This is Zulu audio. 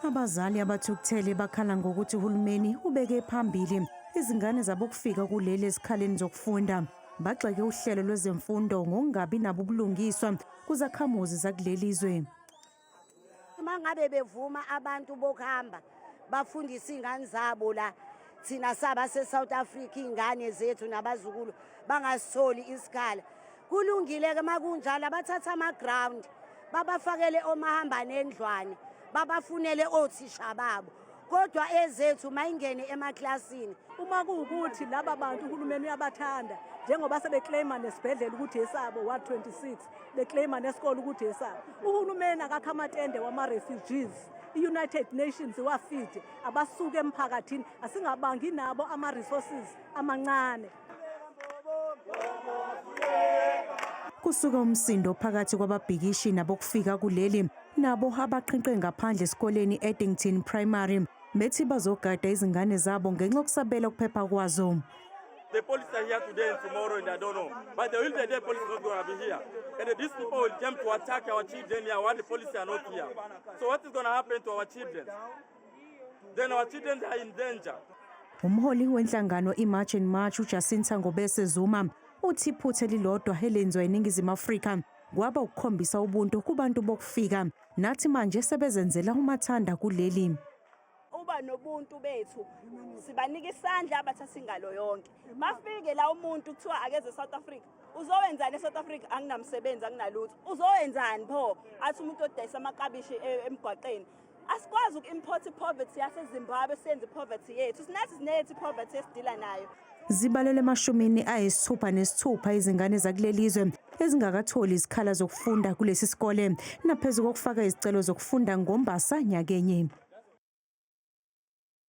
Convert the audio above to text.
Abazali abathukuthele bakhala ngokuthi uhulumeni ubeke phambili izingane zabo ukufika kuleli ezikhaleni zokufunda. Bagxeke uhlelo lwezemfundo ngokungabi nabo ubulungiswa kuzakhamuzi zakuleli izwe. Uma ngabe bevuma abantu bokuhamba bafundisa ingane zabo la thina saba se-South Africa ingane zethu nabazukulu bangasitholi isikhala. Kulungile ke makunjalo abathatha ama-ground babafakele omahamba nendlwane babafunele othisha babo. Kodwa ezethu mayingene emaklasini uma kuwukuthi laba bantu uhulumeni uyabathanda njengoba sebeclaima nesibhedlela ukuthi esabo 126 beclaima nesikole ukuthi esabo. Uhulumeni akakha amatende wama-refugees. I-United Nations wafide abasuke emphakathini asingabangi nabo ama-resources amancane. Kusuka umsindo phakathi kwababhikishi nabokufika kuleli nabo abaqhinqe ngaphandle esikoleni Eddington Primary bethi bazogada izingane zabo ngenxa yokusabela ukuphepha kwazo. The police are here today and tomorrow and I don't know. But the will the police is not going to be here. And these people will come to attack our children here while the police are not here. So what is going to happen to our children? Then our children are in danger. Umholi wenhlangano iMarch and March uJacinta Ngobese Zuma uthi iphutha elilodwa elenziwa eNingizimu Afrika kwaba ukukhombisa ubuntu kubantu bokufika nathi manje sebezenzela umathanda kuleli. Uba nobuntu bethu sibanika isandla abathatha ingalo yonke bafike la umuntu kuthiwa akeze South Africa uzowenzani eSouth Africa anginamsebenzi anginalutho uzowenzani pho athi umuntu odayisa amakabishi emgwaqeni asikwazi uku-import poverty yaseZimbabwe senze poverty yethu sinathi sinethi poverty esidila nayo. Zibalele emashumini ayisithupha izingane zakuleli izwe ezingakatholi izikhala zokufunda kulesi sikole naphezu kokufaka izicelo zokufunda ngoMbasa nyakenye.